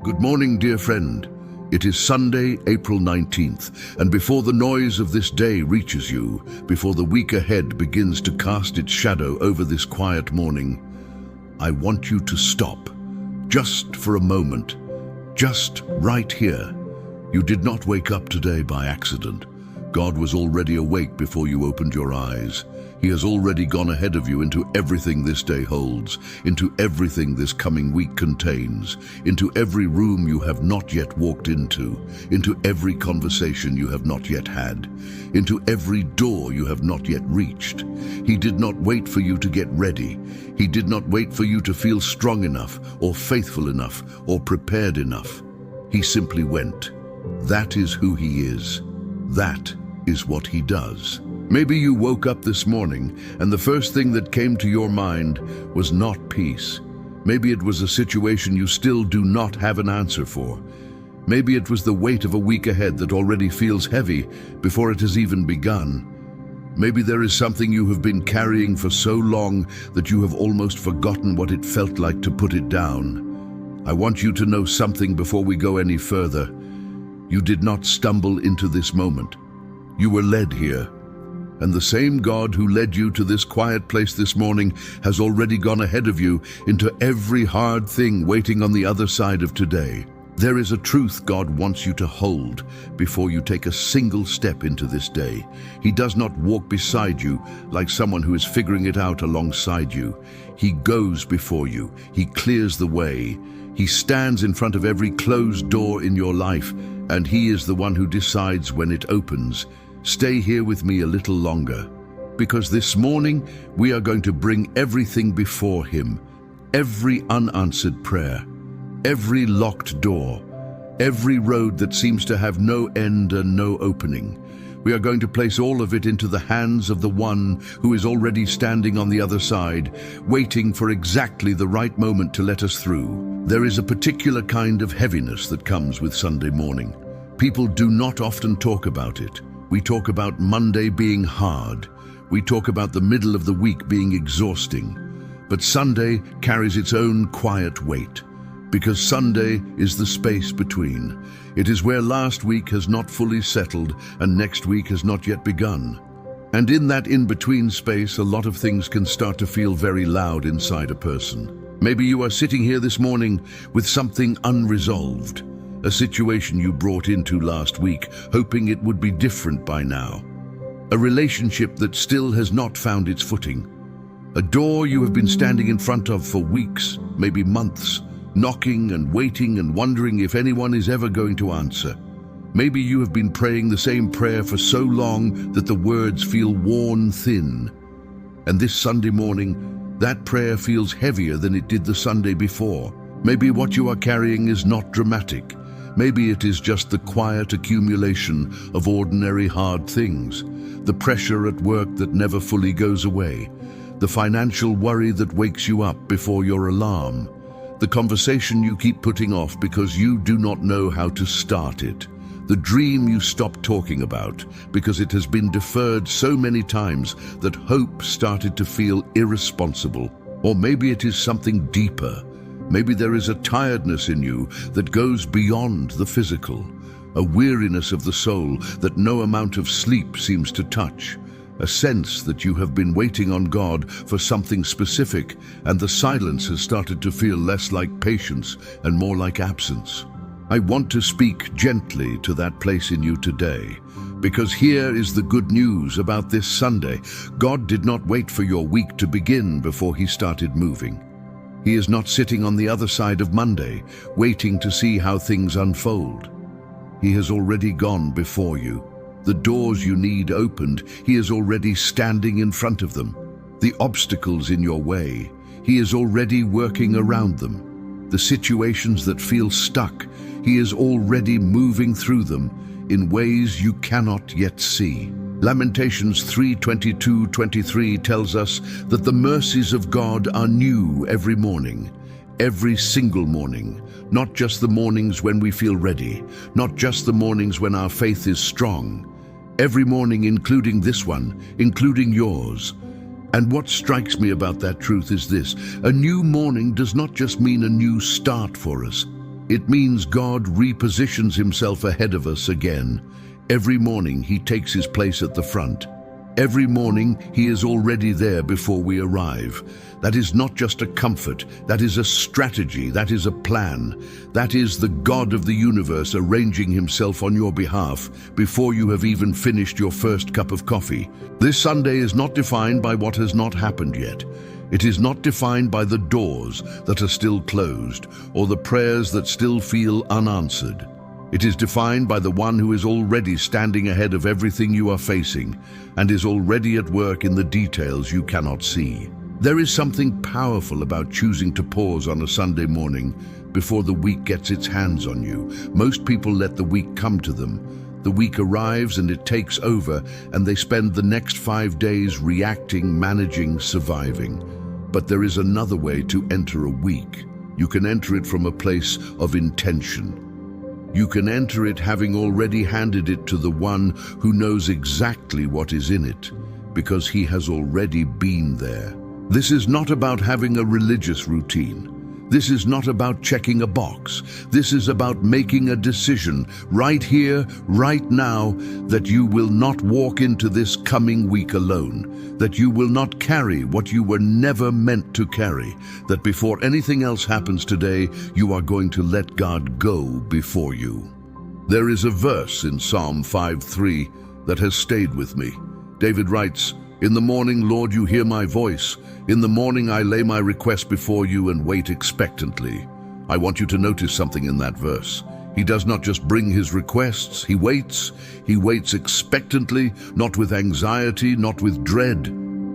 Good morning, dear friend. It is Sunday, April 19th, and before the noise of this day reaches you, before the week ahead begins to cast its shadow over this quiet morning, I want you to stop, just for a moment, just right here. You did not wake up today by accident. God was already awake before you opened your eyes. He has already gone ahead of you into everything this day holds, into everything this coming week contains, into every room you have not yet walked into every conversation you have not yet had, into every door you have not yet reached. He did not wait for you to get ready. He did not wait for you to feel strong enough, or faithful enough, or prepared enough. He simply went. That is who He is. That is what He does. Maybe you woke up this morning and the first thing that came to your mind was not peace. Maybe it was a situation you still do not have an answer for. Maybe it was the weight of a week ahead that already feels heavy before it has even begun. Maybe there is something you have been carrying for so long that you have almost forgotten what it felt like to put it down. I want you to know something before we go any further. You did not stumble into this moment. You were led here. And the same God who led you to this quiet place this morning has already gone ahead of you into every hard thing waiting on the other side of today. There is a truth God wants you to hold before you take a single step into this day. He does not walk beside you like someone who is figuring it out alongside you. He goes before you. He clears the way. He stands in front of every closed door in your life, and He is the one who decides when it opens. Stay here with me a little longer, because this morning we are going to bring everything before Him, every unanswered prayer, every locked door, every road that seems to have no end and no opening. We are going to place all of it into the hands of the one who is already standing on the other side, waiting for exactly the right moment to let us through. There is a particular kind of heaviness that comes with Sunday morning. People do not often talk about it. We talk about Monday being hard. We talk about the middle of the week being exhausting. But Sunday carries its own quiet weight, because Sunday is the space between. It is where last week has not fully settled and next week has not yet begun. And in that in-between space, a lot of things can start to feel very loud inside a person. Maybe you are sitting here this morning with something unresolved. A situation you brought into last week, hoping it would be different by now. A relationship that still has not found its footing. A door you have been standing in front of for weeks, maybe months, knocking and waiting and wondering if anyone is ever going to answer. Maybe you have been praying the same prayer for so long that the words feel worn thin. And this Sunday morning, that prayer feels heavier than it did the Sunday before. Maybe what you are carrying is not dramatic. Maybe it is just the quiet accumulation of ordinary hard things, the pressure at work that never fully goes away, the financial worry that wakes you up before your alarm, the conversation you keep putting off because you do not know how to start it, the dream you stop talking about because it has been deferred so many times that hope started to feel irresponsible. Or maybe it is something deeper. Maybe there is a tiredness in you that goes beyond the physical, a weariness of the soul that no amount of sleep seems to touch, a sense that you have been waiting on God for something specific, and the silence has started to feel less like patience and more like absence. I want to speak gently to that place in you today, because here is the good news about this Sunday. God did not wait for your week to begin before He started moving. He is not sitting on the other side of Monday, waiting to see how things unfold. He has already gone before you. The doors you need opened, He is already standing in front of them. The obstacles in your way, He is already working around them. The situations that feel stuck, He is already moving through them in ways you cannot yet see. Lamentations 3:22-23 tells us that the mercies of God are new every morning, every single morning, not just the mornings when we feel ready, not just the mornings when our faith is strong. Every morning, including this one, including yours. And what strikes me about that truth is this: a new morning does not just mean a new start for us. It means God repositions himself ahead of us again. Every morning he takes his place at the front. Every morning he is already there before we arrive. That is not just a comfort, that is a strategy, that is a plan. That is the God of the universe arranging himself on your behalf before you have even finished your first cup of coffee. This Sunday is not defined by what has not happened yet. It is not defined by the doors that are still closed or the prayers that still feel unanswered. It is defined by the one who is already standing ahead of everything you are facing and is already at work in the details you cannot see. There is something powerful about choosing to pause on a Sunday morning before the week gets its hands on you. Most people let the week come to them. The week arrives and it takes over, and they spend the next 5 days reacting, managing, surviving. But there is another way to enter a week. You can enter it from a place of intention. You can enter it having already handed it to the one who knows exactly what is in it, because he has already been there. This is not about having a religious routine. This is not about checking a box. This is about making a decision right here, right now, that you will not walk into this coming week alone, that you will not carry what you were never meant to carry, that before anything else happens today, you are going to let God go before you. There is a verse in Psalm 5:3 that has stayed with me. David writes, "In the morning, Lord, you hear my voice. In the morning I lay my request before you and wait expectantly." I want you to notice something in that verse. He does not just bring his requests, he waits. He waits expectantly, not with anxiety, not with dread.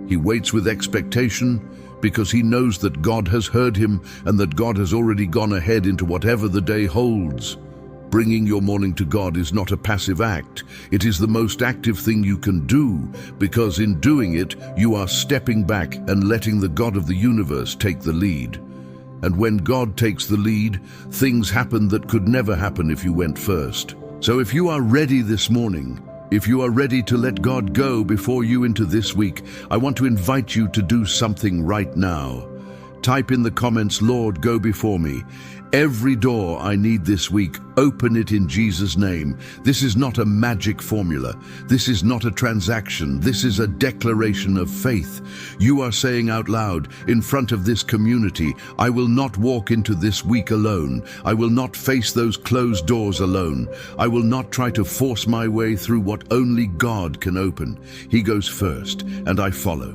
He waits with expectation because he knows that God has heard him and that God has already gone ahead into whatever the day holds. Bringing your morning to God is not a passive act. It is the most active thing you can do, because in doing it, you are stepping back and letting the God of the universe take the lead. And when God takes the lead, things happen that could never happen if you went first. So if you are ready this morning, if you are ready to let God go before you into this week, I want to invite you to do something right now. Type in the comments, "Lord, go before me. Every door I need this week, open it in Jesus' name." This is not a magic formula. This is not a transaction. This is a declaration of faith. You are saying out loud, in front of this community, "I will not walk into this week alone. I will not face those closed doors alone. I will not try to force my way through what only God can open. He goes first, and I follow."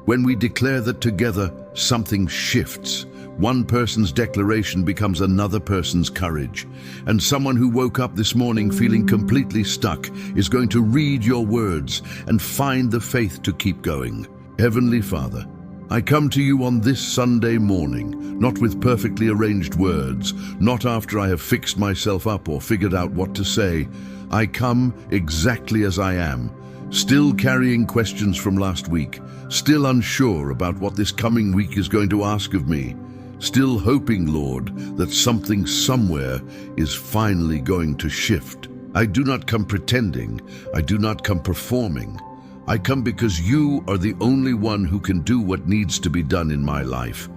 When we declare that together, something shifts. One person's declaration becomes another person's courage. And someone who woke up this morning feeling completely stuck is going to read your words and find the faith to keep going. Heavenly Father, I come to you on this Sunday morning, not with perfectly arranged words, not after I have fixed myself up or figured out what to say. I come exactly as I am, still carrying questions from last week, still unsure about what this coming week is going to ask of me, still hoping, Lord, that something somewhere is finally going to shift. I do not come pretending. I do not come performing. I come because you are the only one who can do what needs to be done in my life.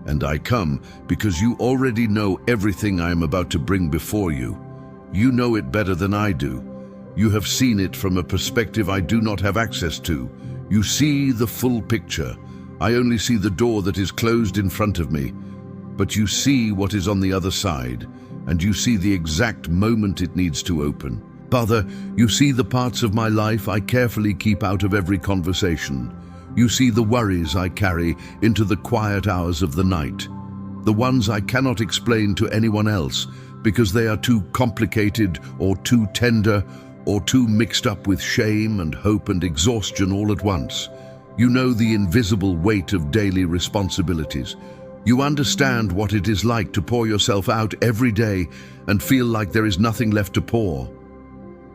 And I come because you already know everything I am about to bring before you. You know it better than I do. You have seen it from a perspective I do not have access to. You see the full picture. I only see the door that is closed in front of me. But you see what is on the other side, and you see the exact moment it needs to open. Father, you see the parts of my life I carefully keep out of every conversation. You see the worries I carry into the quiet hours of the night, the ones I cannot explain to anyone else because they are too complicated or too tender or too mixed up with shame and hope and exhaustion all at once. You know the invisible weight of daily responsibilities. You understand what it is like to pour yourself out every day and feel like there is nothing left to pour.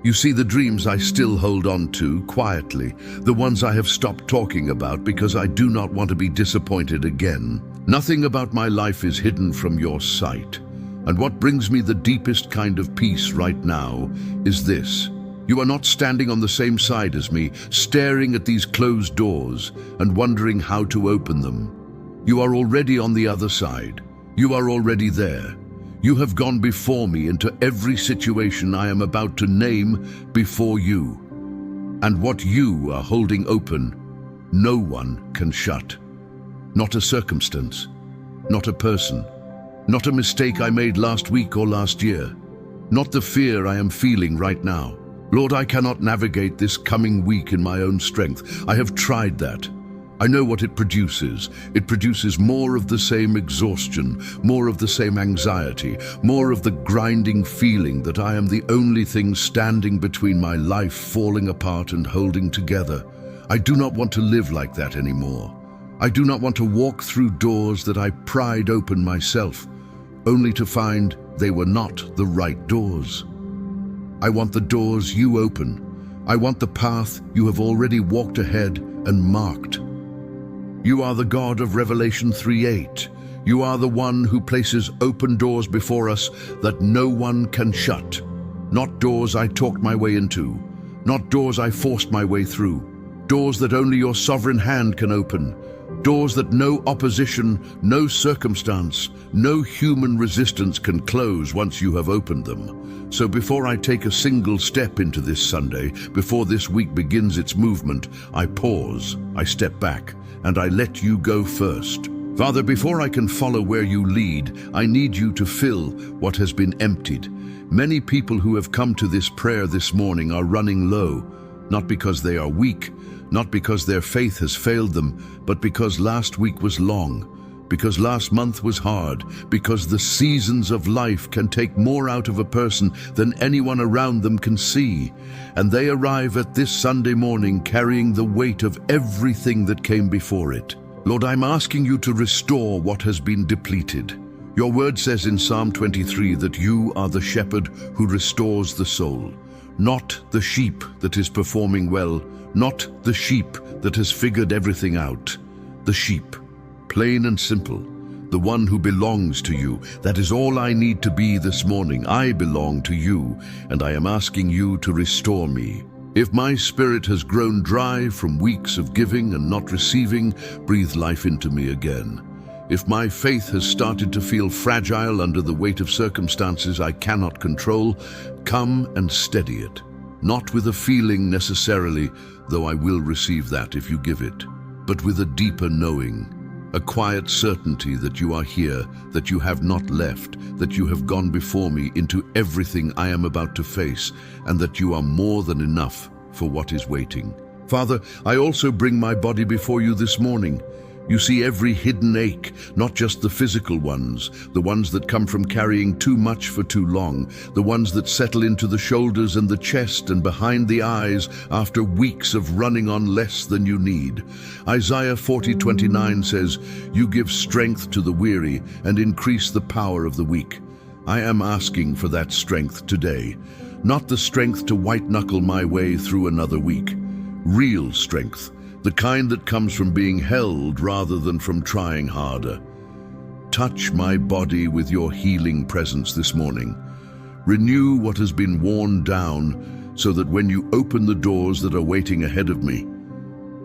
You see the dreams I still hold on to quietly, the ones I have stopped talking about because I do not want to be disappointed again. Nothing about my life is hidden from your sight. And what brings me the deepest kind of peace right now is this. You are not standing on the same side as me, staring at these closed doors and wondering how to open them. You are already on the other side. You are already there. You have gone before me into every situation I am about to name before you. And what you are holding open, no one can shut. Not a circumstance, not a person, not a mistake I made last week or last year, not the fear I am feeling right now. Lord, I cannot navigate this coming week in my own strength. I have tried that. I know what it produces. It produces more of the same exhaustion, more of the same anxiety, more of the grinding feeling that I am the only thing standing between my life falling apart and holding together. I do not want to live like that anymore. I do not want to walk through doors that I pried open myself, only to find they were not the right doors. I want the doors you open. I want the path you have already walked ahead and marked. You are the God of Revelation 3:8. You are the one who places open doors before us that no one can shut. Not doors I talked my way into, not doors I forced my way through. Doors that only your sovereign hand can open. Doors that no opposition, no circumstance, no human resistance can close once you have opened them. So before I take a single step into this Sunday, before this week begins its movement, I pause, I step back, and I let you go first. Father, before I can follow where you lead, I need you to fill what has been emptied. Many people who have come to this prayer this morning are running low, not because they are weak, not because their faith has failed them, but because last week was long, because last month was hard, because the seasons of life can take more out of a person than anyone around them can see. And they arrive at this Sunday morning carrying the weight of everything that came before it. Lord, I'm asking you to restore what has been depleted. Your word says in Psalm 23 that you are the shepherd who restores the soul. Not the sheep that is performing well, not the sheep that has figured everything out. The sheep, plain and simple, the one who belongs to you. That is all I need to be this morning. I belong to you, and I am asking you to restore me. If my spirit has grown dry from weeks of giving and not receiving, breathe life into me again. If my faith has started to feel fragile under the weight of circumstances I cannot control, come and steady it. Not with a feeling necessarily, though I will receive that if you give it, but with a deeper knowing, a quiet certainty that you are here, that you have not left, that you have gone before me into everything I am about to face, and that you are more than enough for what is waiting. Father, I also bring my body before you this morning. You see every hidden ache, not just the physical ones, the ones that come from carrying too much for too long, the ones that settle into the shoulders and the chest and behind the eyes after weeks of running on less than you need. Isaiah 40:29 says, "You give strength to the weary and increase the power of the weak." I am asking for that strength today, not the strength to white-knuckle my way through another week. Real strength, the kind that comes from being held rather than from trying harder. Touch my body with your healing presence this morning. Renew what has been worn down so that when you open the doors that are waiting ahead of me,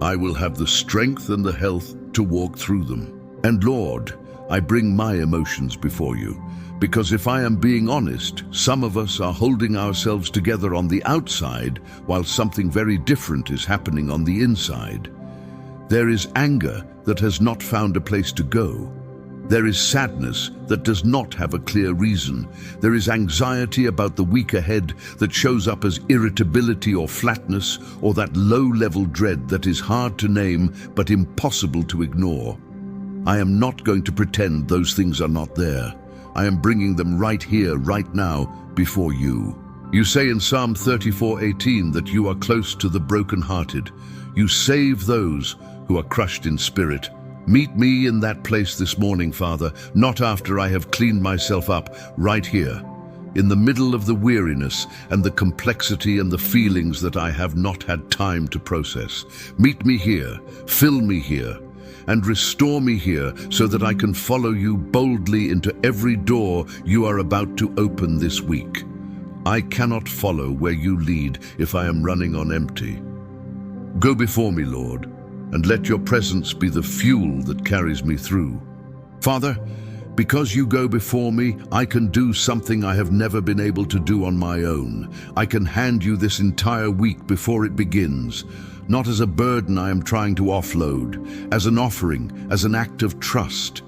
I will have the strength and the health to walk through them. And Lord, I bring my emotions before you, because if I am being honest, some of us are holding ourselves together on the outside while something very different is happening on the inside. There is anger that has not found a place to go. There is sadness that does not have a clear reason. There is anxiety about the week ahead that shows up as irritability or flatness, or that low-level dread that is hard to name but impossible to ignore. I am not going to pretend those things are not there. I am bringing them right here, right now, before you. You say in Psalm 34:18 that you are close to the brokenhearted. You save those who are crushed in spirit. Meet me in that place this morning, Father, not after I have cleaned myself up, right here, in the middle of the weariness and the complexity and the feelings that I have not had time to process. Meet me here, fill me here, and restore me here so that I can follow you boldly into every door you are about to open this week. I cannot follow where you lead if I am running on empty. Go before me, Lord, and let your presence be the fuel that carries me through. Father, Because you go before me, I can do something I have never been able to do on my own. I can hand you this entire week before it begins, not as a burden I am trying to offload, as an offering, as an act of trust.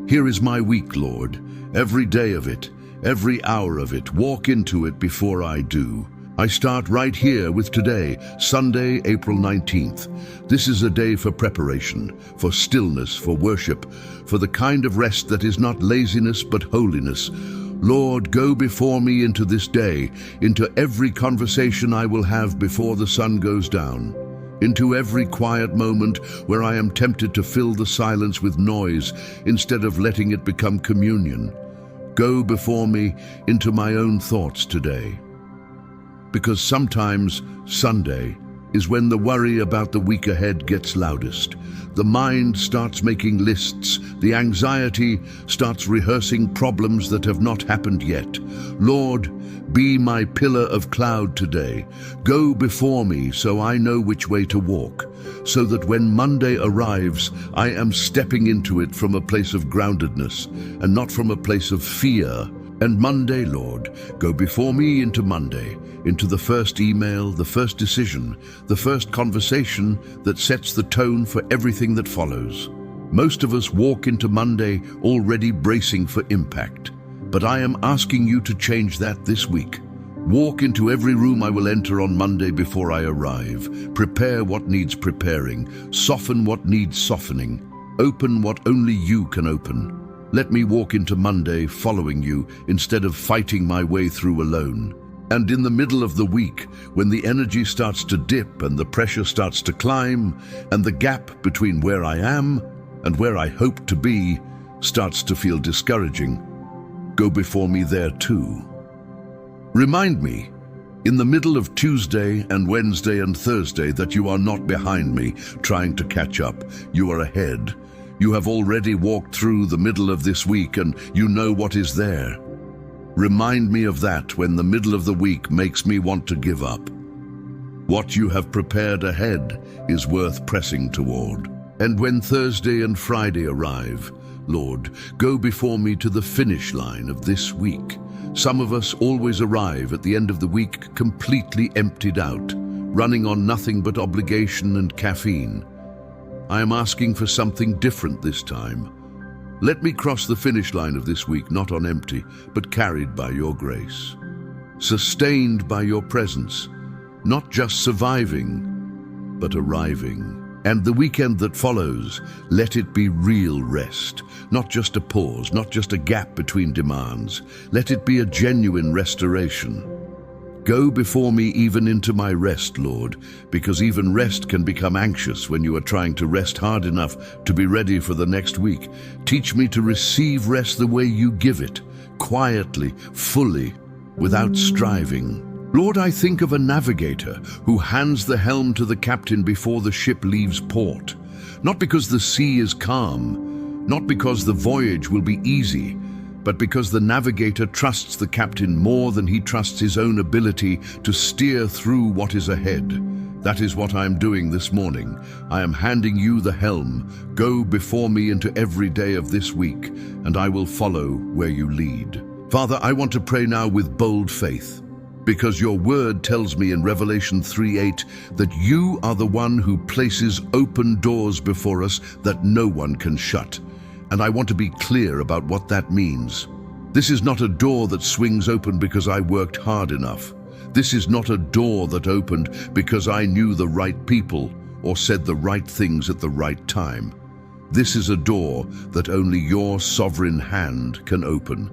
Here is my week, Lord. Every day of it, every hour of it, walk into it before I do. I start right here with today, Sunday, April 19th. This is a day for preparation, for stillness, for worship, for the kind of rest that is not laziness but holiness. Lord, go before me into this day, into every conversation I will have before the sun goes down, into every quiet moment where I am tempted to fill the silence with noise instead of letting it become communion. Go before me into my own thoughts today. Because sometimes Sunday is when the worry about the week ahead gets loudest. The mind starts making lists. The anxiety starts rehearsing problems that have not happened yet. Lord, be my pillar of cloud today. Go before me so I know which way to walk, so that when Monday arrives, I am stepping into it from a place of groundedness and not from a place of fear. And Monday, Lord, go before me into Monday, into the first email, the first decision, the first conversation that sets the tone for everything that follows. Most of us walk into Monday already bracing for impact, but I am asking you to change that this week. Walk into every room I will enter on Monday before I arrive. Prepare what needs preparing, soften what needs softening, open what only you can open. Let me walk into Monday following you instead of fighting my way through alone. And in the middle of the week, when the energy starts to dip and the pressure starts to climb, and the gap between where I am and where I hope to be starts to feel discouraging, go before me there too. Remind me, in the middle of Tuesday and Wednesday and Thursday, that you are not behind me trying to catch up. You are ahead. You have already walked through the middle of this week and you know what is there. Remind me of that when the middle of the week makes me want to give up. What you have prepared ahead is worth pressing toward. And when Thursday and Friday arrive, Lord, go before me to the finish line of this week. Some of us always arrive at the end of the week completely emptied out, running on nothing but obligation and caffeine. I am asking for something different this time. Let me cross the finish line of this week not on empty, but carried by your grace. Sustained by your presence, not just surviving, but arriving. And the weekend that follows, let it be real rest, not just a pause, not just a gap between demands. Let it be a genuine restoration. Go before me even into my rest, Lord, because even rest can become anxious when you are trying to rest hard enough to be ready for the next week. Teach me to receive rest the way you give it, quietly, fully, without striving. Lord, I think of a navigator who hands the helm to the captain before the ship leaves port. Not because the sea is calm, not because the voyage will be easy, but because the navigator trusts the captain more than he trusts his own ability to steer through what is ahead. That is what I am doing this morning. I am handing you the helm. Go before me into every day of this week, and I will follow where you lead. Father, I want to pray now with bold faith, because your word tells me in Revelation 3:8 that you are the one who places open doors before us that no one can shut. And I want to be clear about what that means. This is not a door that swings open because I worked hard enough. This is not a door that opened because I knew the right people or said the right things at the right time. This is a door that only your sovereign hand can open.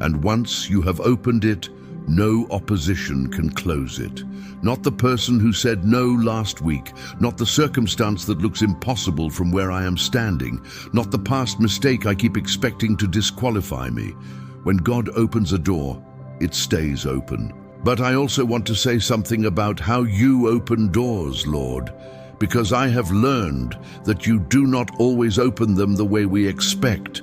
And once you have opened it, no opposition can close it. Not the person who said no last week, not the circumstance that looks impossible from where I am standing, not the past mistake I keep expecting to disqualify me. When God opens a door, it stays open. But I also want to say something about how you open doors, Lord, because I have learned that you do not always open them the way we expect.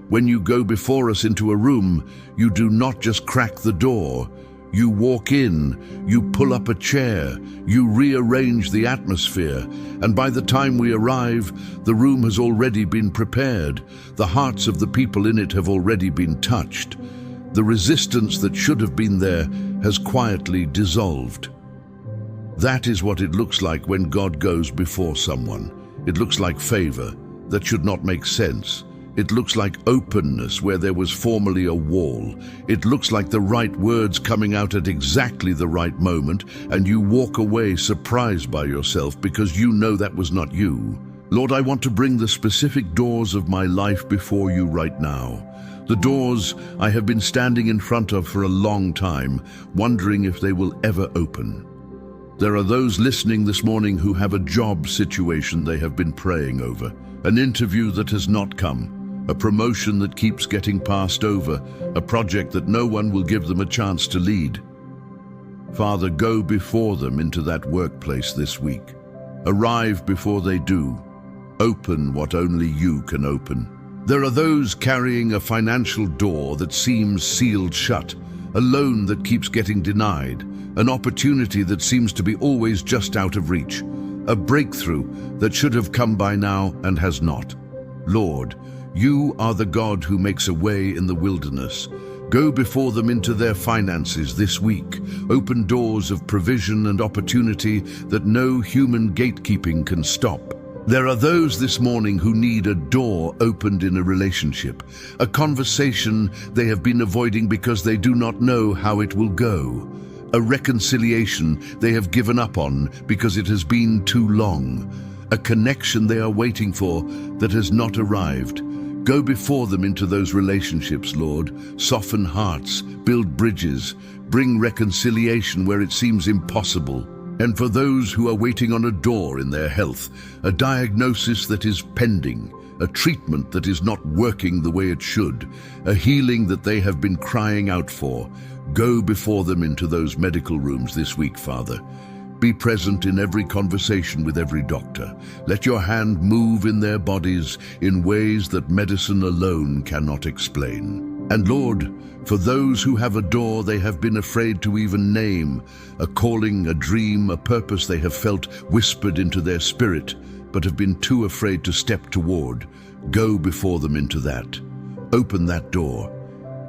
When you go before us into a room, you do not just crack the door, You walk in, you pull up a chair, you rearrange the atmosphere, and by the time we arrive, the room has already been prepared. The hearts of the people in it have already been touched. The resistance that should have been there has quietly dissolved. That is what it looks like when God goes before someone. It looks like favor that should not make sense. It looks like openness where there was formerly a wall. It looks like the right words coming out at exactly the right moment, and you walk away surprised by yourself because you know that was not you. Lord, I want to bring the specific doors of my life before you right now. The doors I have been standing in front of for a long time, wondering if they will ever open. There are those listening this morning who have a job situation they have been praying over, an interview that has not come, a promotion that keeps getting passed over, a project that no one will give them a chance to lead. Father, go before them into that workplace this week. Arrive before they do. Open what only you can open. There are those carrying a financial door that seems sealed shut, a loan that keeps getting denied, an opportunity that seems to be always just out of reach, a breakthrough that should have come by now and has not. Lord, you are the God who makes a way in the wilderness. Go before them into their finances this week. Open doors of provision and opportunity that no human gatekeeping can stop. There are those this morning who need a door opened in a relationship, a conversation they have been avoiding because they do not know how it will go, a reconciliation they have given up on because it has been too long, a connection they are waiting for that has not arrived. Go before them into those relationships, Lord. Soften hearts, build bridges, bring reconciliation where it seems impossible. And for those who are waiting on a door in their health, a diagnosis that is pending, a treatment that is not working the way it should, a healing that they have been crying out for, go before them into those medical rooms this week, Father. Be present in every conversation with every doctor. Let your hand move in their bodies in ways that medicine alone cannot explain. And Lord, for those who have a door they have been afraid to even name, a calling, a dream, a purpose they have felt whispered into their spirit, but have been too afraid to step toward, go before them into that. Open that door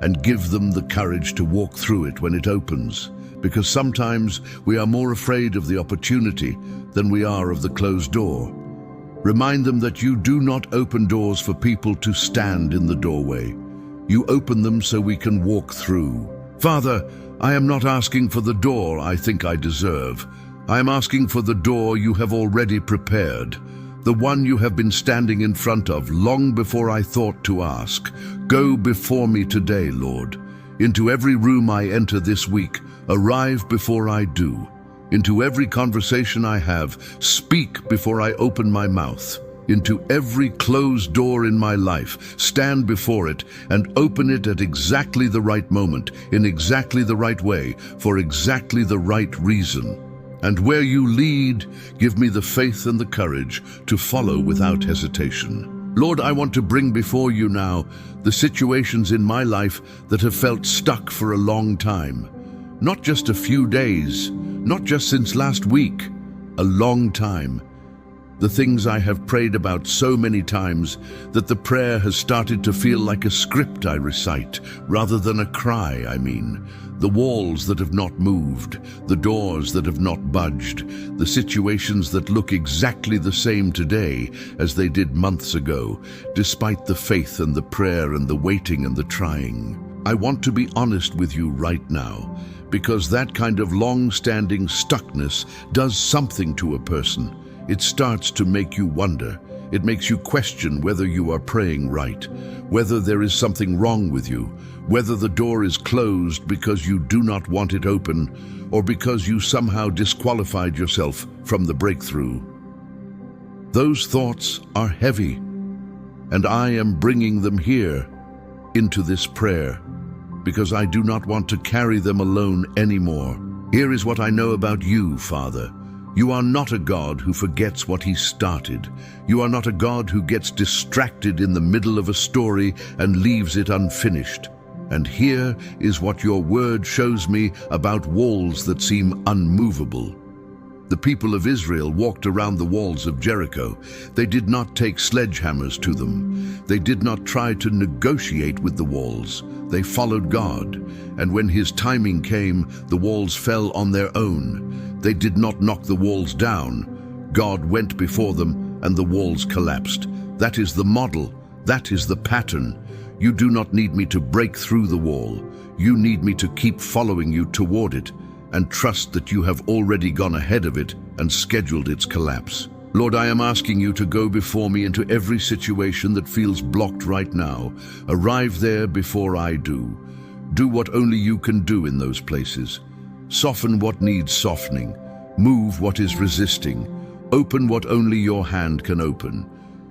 and give them the courage to walk through it when it opens. Because sometimes we are more afraid of the opportunity than we are of the closed door. Remind them that you do not open doors for people to stand in the doorway. You open them so we can walk through. Father, I am not asking for the door I think I deserve. I am asking for the door you have already prepared, the one you have been standing in front of long before I thought to ask. Go before me today, Lord. Into every room I enter this week, arrive before I do. Into every conversation I have, speak before I open my mouth. Into every closed door in my life, stand before it and open it at exactly the right moment, in exactly the right way, for exactly the right reason. And where you lead, give me the faith and the courage to follow without hesitation. Lord, I want to bring before you now the situations in my life that have felt stuck for a long time. Not just a few days, not just since last week, a long time. The things I have prayed about so many times that the prayer has started to feel like a script I recite, rather than a cry, I mean. The walls that have not moved, the doors that have not budged, the situations that look exactly the same today as they did months ago, despite the faith and the prayer and the waiting and the trying. I want to be honest with you right now, because that kind of long-standing stuckness does something to a person. It starts to make you wonder. It makes you question whether you are praying right, whether there is something wrong with you, whether the door is closed because you do not want it open, or because you somehow disqualified yourself from the breakthrough. Those thoughts are heavy, and I am bringing them here into this prayer, because I do not want to carry them alone anymore. Here is what I know about you, Father. You are not a God who forgets what he started. You are not a God who gets distracted in the middle of a story and leaves it unfinished. And here is what your word shows me about walls that seem unmovable. The people of Israel walked around the walls of Jericho. They did not take sledgehammers to them. They did not try to negotiate with the walls. They followed God, and when His timing came, the walls fell on their own. They did not knock the walls down. God went before them, and the walls collapsed. That is the model. That is the pattern. You do not need me to break through the wall. You need me to keep following you toward it, and trust that you have already gone ahead of it and scheduled its collapse. Lord, I am asking you to go before me into every situation that feels blocked right now. Arrive there before I do. Do what only you can do in those places. Soften what needs softening. Move what is resisting. Open what only your hand can open.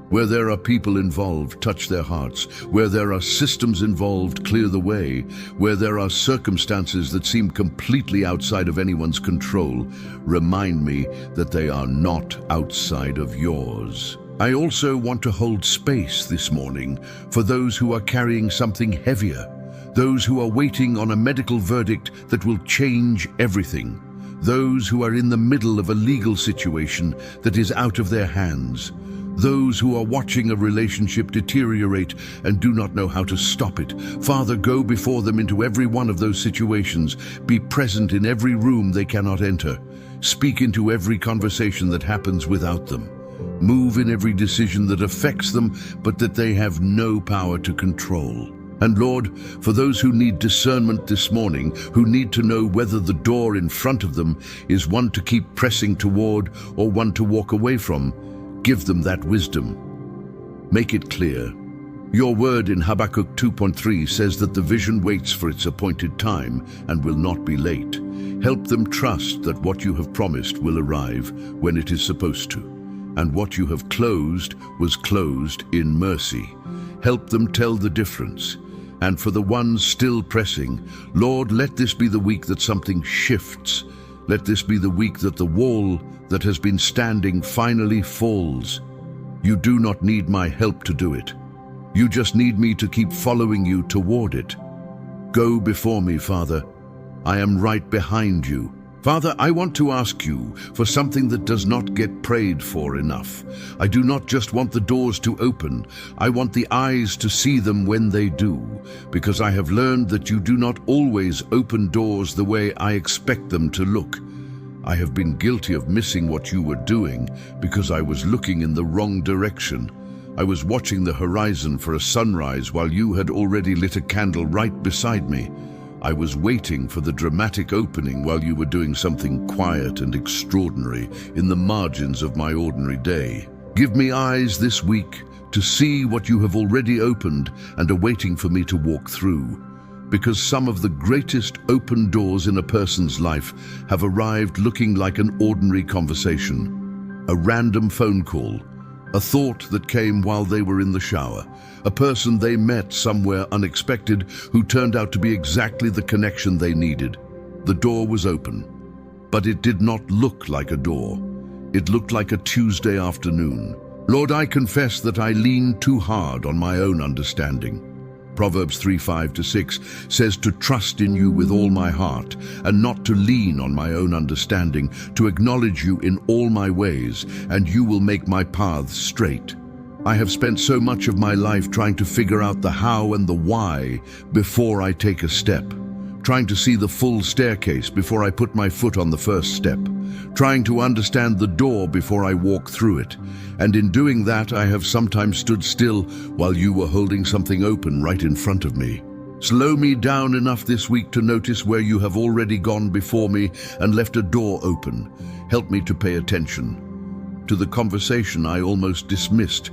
Where there are people involved, touch their hearts. Where there are systems involved, clear the way. Where there are circumstances that seem completely outside of anyone's control, remind me that they are not outside of yours. I also want to hold space this morning for those who are carrying something heavier, those who are waiting on a medical verdict that will change everything, those who are in the middle of a legal situation that is out of their hands, those who are watching a relationship deteriorate and do not know how to stop it. Father, go before them into every one of those situations. Be present in every room they cannot enter. Speak into every conversation that happens without them. Move in every decision that affects them, but that they have no power to control. And Lord, for those who need discernment this morning, who need to know whether the door in front of them is one to keep pressing toward or one to walk away from, give them that wisdom. Make it clear. Your word in Habakkuk 2:3 says that the vision waits for its appointed time and will not be late. Help them trust that what you have promised will arrive when it is supposed to, and what you have closed was closed in mercy. Help them tell the difference. And for the ones still pressing, Lord, let this be the week that something shifts. Let this be the week that the wall that has been standing finally falls. You do not need my help to do it. You just need me to keep following you toward it. Go before me, Father. I am right behind you. Father, I want to ask you for something that does not get prayed for enough. I do not just want the doors to open. I want the eyes to see them when they do, because I have learned that you do not always open doors the way I expect them to look. I have been guilty of missing what you were doing because I was looking in the wrong direction. I was watching the horizon for a sunrise while you had already lit a candle right beside me. I was waiting for the dramatic opening while you were doing something quiet and extraordinary in the margins of my ordinary day. Give me eyes this week to see what you have already opened and are waiting for me to walk through. Because some of the greatest open doors in a person's life have arrived looking like an ordinary conversation, a random phone call, a thought that came while they were in the shower, a person they met somewhere unexpected who turned out to be exactly the connection they needed. The door was open, but it did not look like a door. It looked like a Tuesday afternoon. Lord, I confess that I leaned too hard on my own understanding. Proverbs 3:5-6 says to trust in you with all my heart and not to lean on my own understanding, to acknowledge you in all my ways, and you will make my paths straight. I have spent so much of my life trying to figure out the how and the why before I take a step, trying to see the full staircase before I put my foot on the first step, trying to understand the door before I walk through it. And in doing that, I have sometimes stood still while you were holding something open right in front of me. Slow me down enough this week to notice where you have already gone before me and left a door open. Help me to pay attention to the conversation I almost dismissed,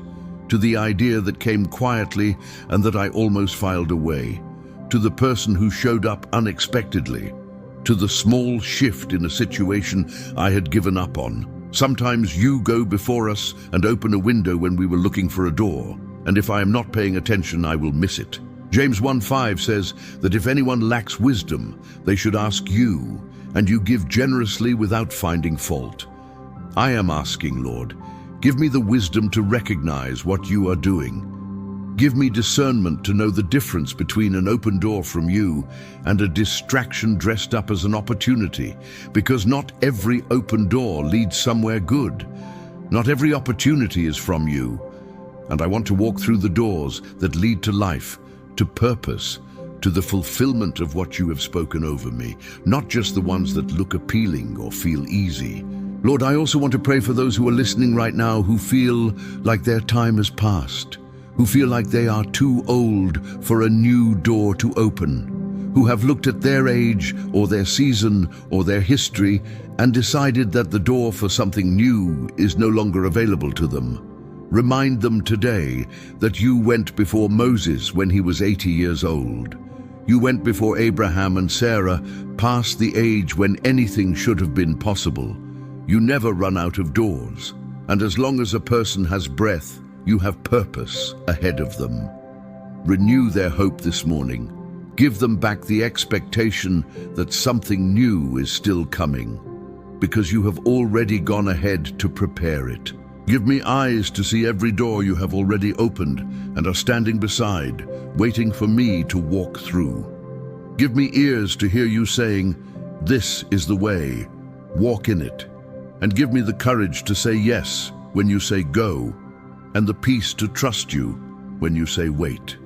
to the idea that came quietly and that I almost filed away, to the person who showed up unexpectedly, to the small shift in a situation I had given up on. Sometimes you go before us and open a window when we were looking for a door, and if I am not paying attention, I will miss it. James 1:5 says that if anyone lacks wisdom, they should ask you, and you give generously without finding fault. I am asking, Lord, give me the wisdom to recognize what you are doing. Give me discernment to know the difference between an open door from you and a distraction dressed up as an opportunity, because not every open door leads somewhere good. Not every opportunity is from you. And I want to walk through the doors that lead to life, to purpose, to the fulfillment of what you have spoken over me, not just the ones that look appealing or feel easy. Lord, I also want to pray for those who are listening right now who feel like their time has passed, who feel like they are too old for a new door to open, who have looked at their age or their season or their history and decided that the door for something new is no longer available to them. Remind them today that you went before Moses when he was 80 years old. You went before Abraham and Sarah past the age when anything should have been possible. You never run out of doors, and as long as a person has breath, you have purpose ahead of them. Renew their hope this morning. Give them back the expectation that something new is still coming, because you have already gone ahead to prepare it. Give me eyes to see every door you have already opened and are standing beside, waiting for me to walk through. Give me ears to hear you saying, "This is the way, walk in it." And give me the courage to say yes when you say go, and the peace to trust you when you say wait.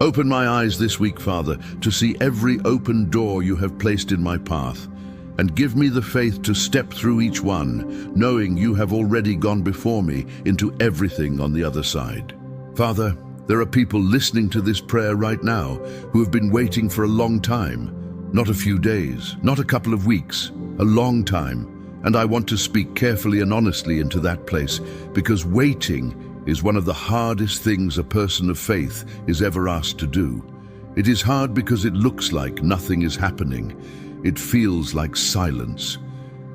Open my eyes this week, Father, to see every open door you have placed in my path, and give me the faith to step through each one, knowing you have already gone before me into everything on the other side. Father, there are people listening to this prayer right now who have been waiting for a long time, not a few days, not a couple of weeks, a long time. And I want to speak carefully and honestly into that place, because waiting is one of the hardest things a person of faith is ever asked to do. It is hard because it looks like nothing is happening. It feels like silence.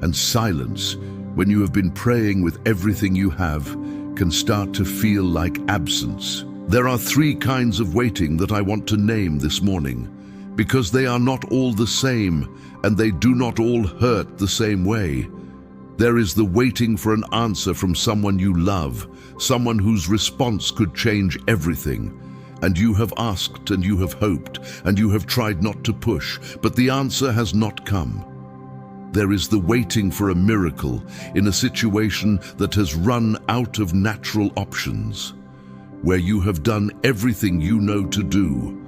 And silence, when you have been praying with everything you have, can start to feel like absence. There are three kinds of waiting that I want to name this morning, because they are not all the same, and they do not all hurt the same way. There is the waiting for an answer from someone you love, someone whose response could change everything. And you have asked and you have hoped and you have tried not to push, but the answer has not come. There is the waiting for a miracle in a situation that has run out of natural options, where you have done everything you know to do,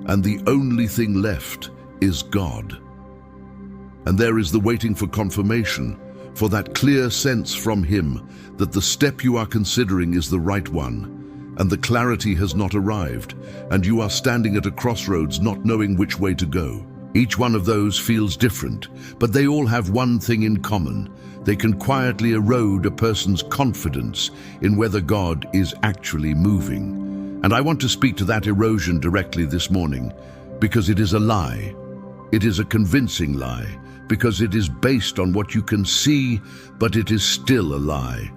and the only thing left is God. And there is the waiting for confirmation, for that clear sense from Him that the step you are considering is the right one, and the clarity has not arrived, and you are standing at a crossroads not knowing which way to go. Each one of those feels different, but they all have one thing in common. They can quietly erode a person's confidence in whether God is actually moving. And I want to speak to that erosion directly this morning, because it is a lie. It is a convincing lie, because it is based on what you can see, but it is still a lie.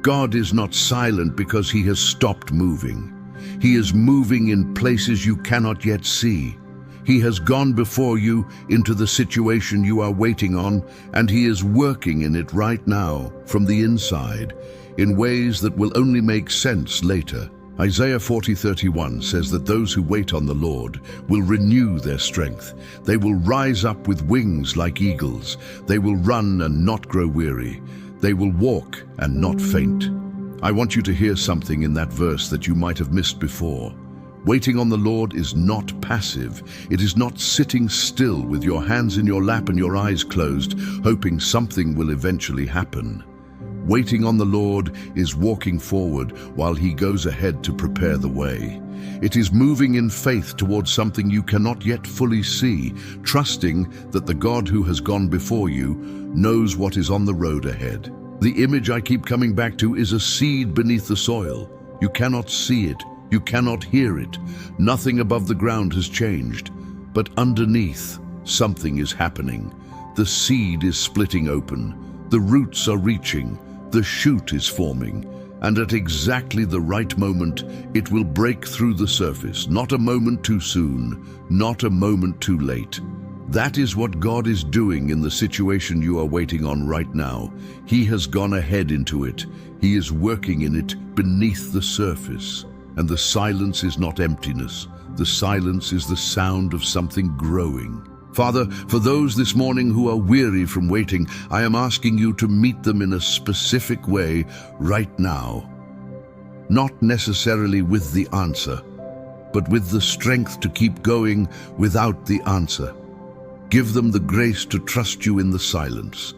God is not silent because He has stopped moving. He is moving in places you cannot yet see. He has gone before you into the situation you are waiting on, and He is working in it right now from the inside in ways that will only make sense later. Isaiah 40:31 says that those who wait on the Lord will renew their strength. They will rise up with wings like eagles. They will run and not grow weary. They will walk and not faint. I want you to hear something in that verse that you might have missed before. Waiting on the Lord is not passive. It is not sitting still with your hands in your lap and your eyes closed, hoping something will eventually happen. Waiting on the Lord is walking forward while He goes ahead to prepare the way. It is moving in faith towards something you cannot yet fully see, trusting that the God who has gone before you knows what is on the road ahead. The image I keep coming back to is a seed beneath the soil. You cannot see it. You cannot hear it. Nothing above the ground has changed. But underneath, something is happening. The seed is splitting open. The roots are reaching. The shoot is forming, and at exactly the right moment, it will break through the surface. Not a moment too soon, not a moment too late. That is what God is doing in the situation you are waiting on right now. He has gone ahead into it. He is working in it beneath the surface. And the silence is not emptiness. The silence is the sound of something growing. Father, for those this morning who are weary from waiting, I am asking you to meet them in a specific way right now. Not necessarily with the answer, but with the strength to keep going without the answer. Give them the grace to trust you in the silence.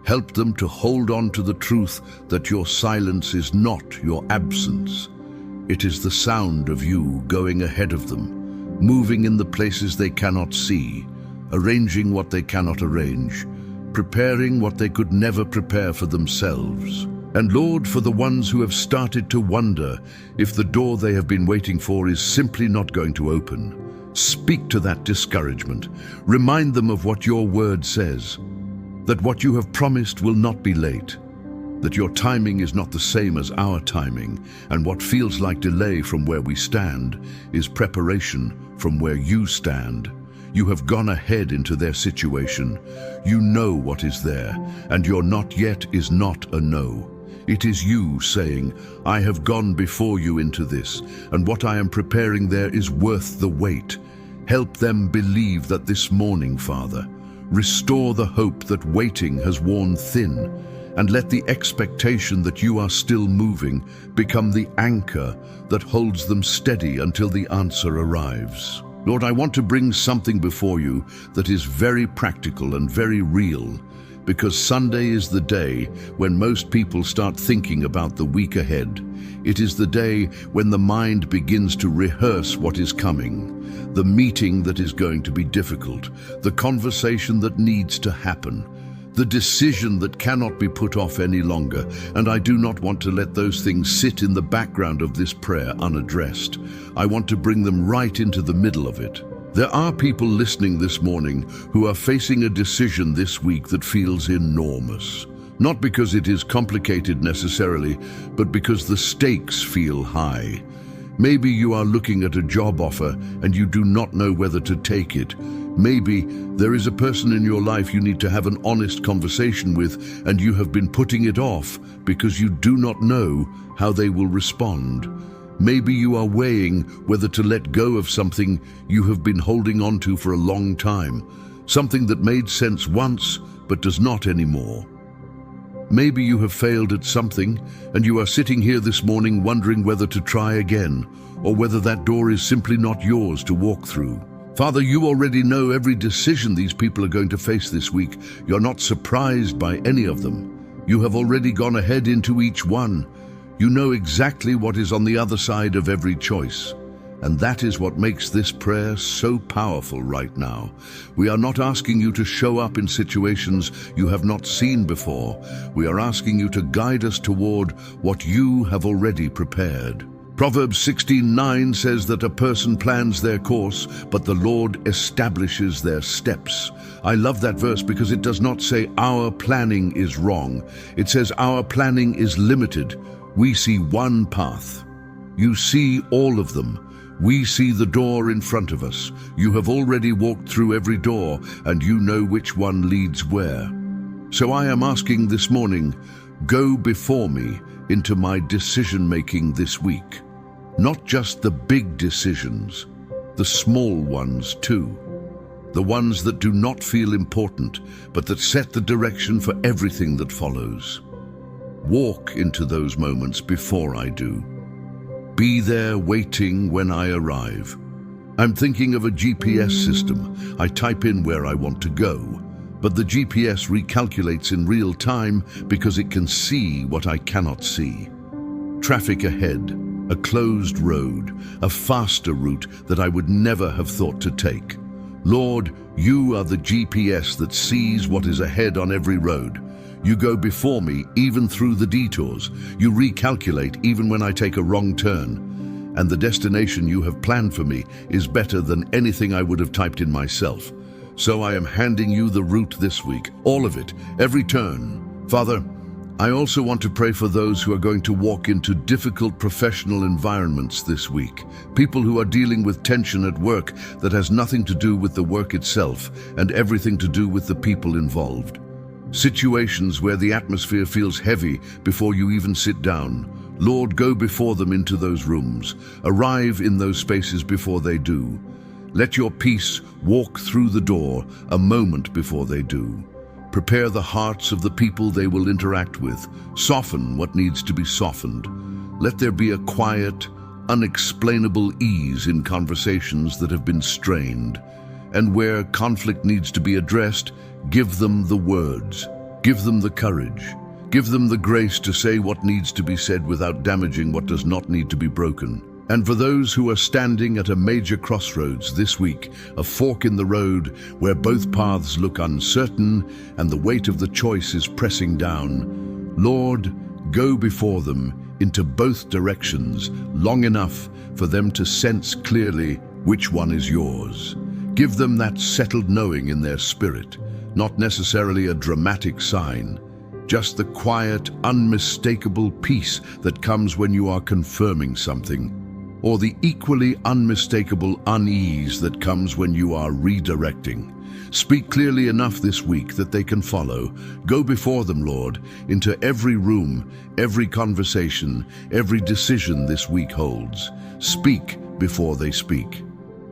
Help them to hold on to the truth that your silence is not your absence. It is the sound of you going ahead of them, moving in the places they cannot see, arranging what they cannot arrange, preparing what they could never prepare for themselves. And Lord, for the ones who have started to wonder if the door they have been waiting for is simply not going to open, speak to that discouragement. Remind them of what your word says, that what you have promised will not be late, that your timing is not the same as our timing, and what feels like delay from where we stand is preparation from where you stand. You have gone ahead into their situation. You know what is there, and your not yet is not a no. It is you saying, I have gone before you into this, and what I am preparing there is worth the wait. Help them believe that this morning, Father. Restore the hope that waiting has worn thin, and let the expectation that you are still moving become the anchor that holds them steady until the answer arrives. Lord, I want to bring something before you that is very practical and very real, because Sunday is the day when most people start thinking about the week ahead. It is the day when the mind begins to rehearse what is coming, the meeting that is going to be difficult, the conversation that needs to happen, the decision that cannot be put off any longer. And I do not want to let those things sit in the background of this prayer unaddressed. I want to bring them right into the middle of it. There are people listening this morning who are facing a decision this week that feels enormous. Not because it is complicated necessarily, but because the stakes feel high. Maybe you are looking at a job offer and you do not know whether to take it. Maybe there is a person in your life you need to have an honest conversation with, and you have been putting it off because you do not know how they will respond. Maybe you are weighing whether to let go of something you have been holding on to for a long time, something that made sense once but does not anymore. Maybe you have failed at something and you are sitting here this morning wondering whether to try again, or whether that door is simply not yours to walk through. Father, you already know every decision these people are going to face this week. You're not surprised by any of them. You have already gone ahead into each one. You know exactly what is on the other side of every choice. And that is what makes this prayer so powerful right now. We are not asking you to show up in situations you have not seen before. We are asking you to guide us toward what you have already prepared. Proverbs 16:9 says that a person plans their course, but the Lord establishes their steps. I love that verse because it does not say our planning is wrong. It says our planning is limited. We see one path. You see all of them. We see the door in front of us. You have already walked through every door, and you know which one leads where. So I am asking this morning, go before me into my decision-making this week. Not just the big decisions, the small ones too. The ones that do not feel important, but that set the direction for everything that follows. Walk into those moments before I do. Be there waiting when I arrive. I'm thinking of a GPS system. I type in where I want to go, but the GPS recalculates in real time because it can see what I cannot see. Traffic ahead, a closed road, a faster route that I would never have thought to take. Lord, you are the GPS that sees what is ahead on every road. You go before me, even through the detours. You recalculate even when I take a wrong turn. And the destination you have planned for me is better than anything I would have typed in myself. So I am handing you the route this week, all of it, every turn. Father, I also want to pray for those who are going to walk into difficult professional environments this week. People who are dealing with tension at work that has nothing to do with the work itself and everything to do with the people involved. Situations where the atmosphere feels heavy before you even sit down. Lord, go before them into those rooms. Arrive in those spaces before they do. Let your peace walk through the door a moment before they do. Prepare the hearts of the people they will interact with. Soften what needs to be softened. Let there be a quiet, unexplainable ease in conversations that have been strained. And where conflict needs to be addressed, give them the words. Give them the courage. Give them the grace to say what needs to be said without damaging what does not need to be broken. And for those who are standing at a major crossroads this week, a fork in the road where both paths look uncertain and the weight of the choice is pressing down, Lord, go before them into both directions long enough for them to sense clearly which one is yours. Give them that settled knowing in their spirit, not necessarily a dramatic sign, just the quiet, unmistakable peace that comes when you are confirming something, or the equally unmistakable unease that comes when you are redirecting. Speak clearly enough this week that they can follow. Go before them, Lord, into every room, every conversation, every decision this week holds. Speak before they speak.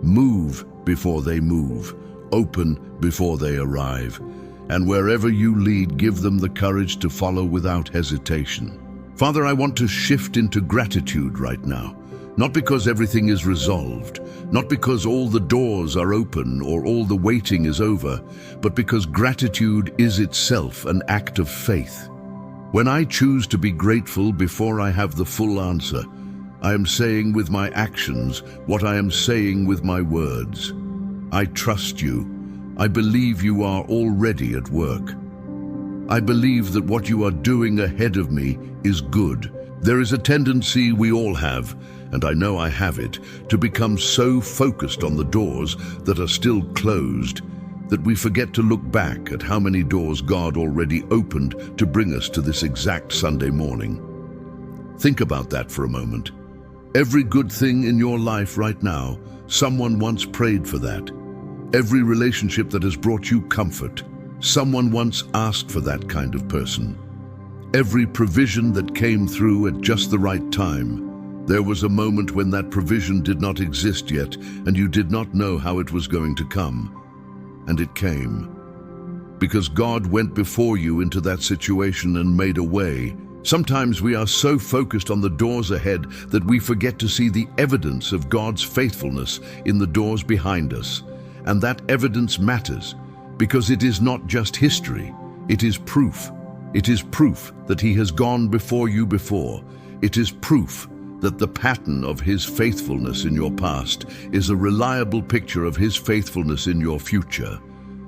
Move before they move. Open before they arrive. And wherever you lead, give them the courage to follow without hesitation. Father, I want to shift into gratitude right now. Not because everything is resolved, not because all the doors are open or all the waiting is over, but because gratitude is itself an act of faith. When I choose to be grateful before I have the full answer, I am saying with my actions what I am saying with my words. I trust you. I believe you are already at work. I believe that what you are doing ahead of me is good. There is a tendency we all have, and I know I have it, to become so focused on the doors that are still closed that we forget to look back at how many doors God already opened to bring us to this exact Sunday morning. Think about that for a moment. Every good thing in your life right now, someone once prayed for that. Every relationship that has brought you comfort, someone once asked for that kind of person. Every provision that came through at just the right time, there was a moment when that provision did not exist yet and you did not know how it was going to come. And it came. Because God went before you into that situation and made a way. Sometimes we are so focused on the doors ahead that we forget to see the evidence of God's faithfulness in the doors behind us. And that evidence matters because it is not just history, it is proof. It is proof that He has gone before you before. It is proof that the pattern of His faithfulness in your past is a reliable picture of His faithfulness in your future.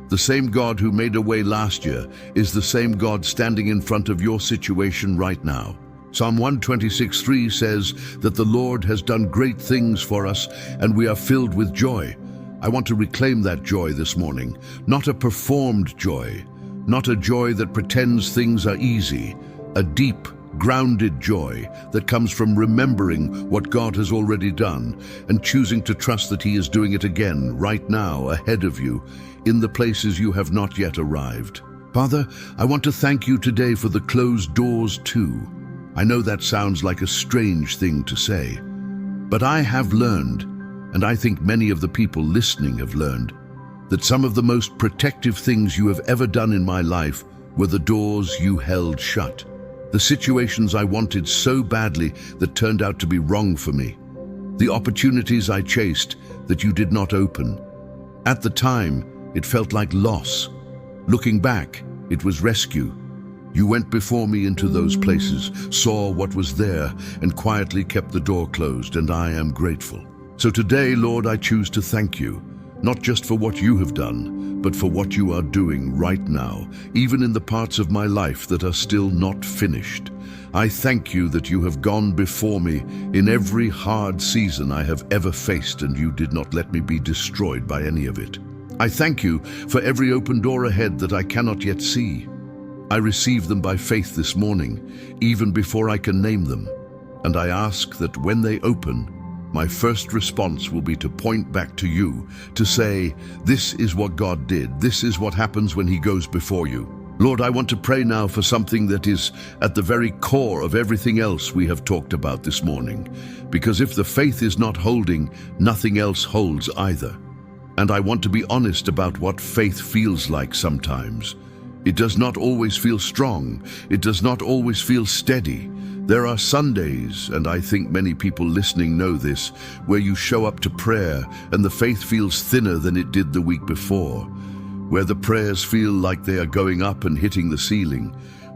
The same God who made a way last year is the same God standing in front of your situation right now. Psalm 126:3 says that the Lord has done great things for us and we are filled with joy. I want to reclaim that joy this morning, not a performed joy, not a joy that pretends things are easy, a deep, grounded joy that comes from remembering what God has already done and choosing to trust that He is doing it again right now ahead of you in the places you have not yet arrived. Father, I want to thank you today for the closed doors too. I know that sounds like a strange thing to say, but I have learned, and I think many of the people listening have learned, that some of the most protective things you have ever done in my life were the doors you held shut. The situations I wanted so badly that turned out to be wrong for me. The opportunities I chased that you did not open. At the time, it felt like loss. Looking back, it was rescue. You went before me into those places, saw what was there, and quietly kept the door closed, and I am grateful. So today, Lord, I choose to thank you, not just for what you have done, but for what you are doing right now, even in the parts of my life that are still not finished. I thank you that you have gone before me in every hard season I have ever faced, and you did not let me be destroyed by any of it. I thank you for every open door ahead that I cannot yet see. I receive them by faith this morning, even before I can name them. And I ask that when they open, my first response will be to point back to you, to say, this is what God did, this is what happens when He goes before you. Lord, I want to pray now for something that is at the very core of everything else we have talked about this morning. Because if the faith is not holding, nothing else holds either. And I want to be honest about what faith feels like sometimes. It does not always feel strong. It does not always feel steady. There are Sundays, and I think many people listening know this, where you show up to prayer and the faith feels thinner than it did the week before. Where the prayers feel like they are going up and hitting the ceiling,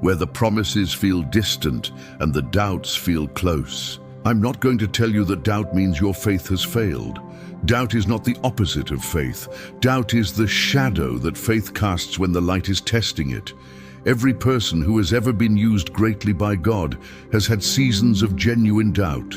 where the promises feel distant and the doubts feel close. I'm not going to tell you that doubt means your faith has failed. Doubt is not the opposite of faith. Doubt is the shadow that faith casts when the light is testing it. Every person who has ever been used greatly by God has had seasons of genuine doubt.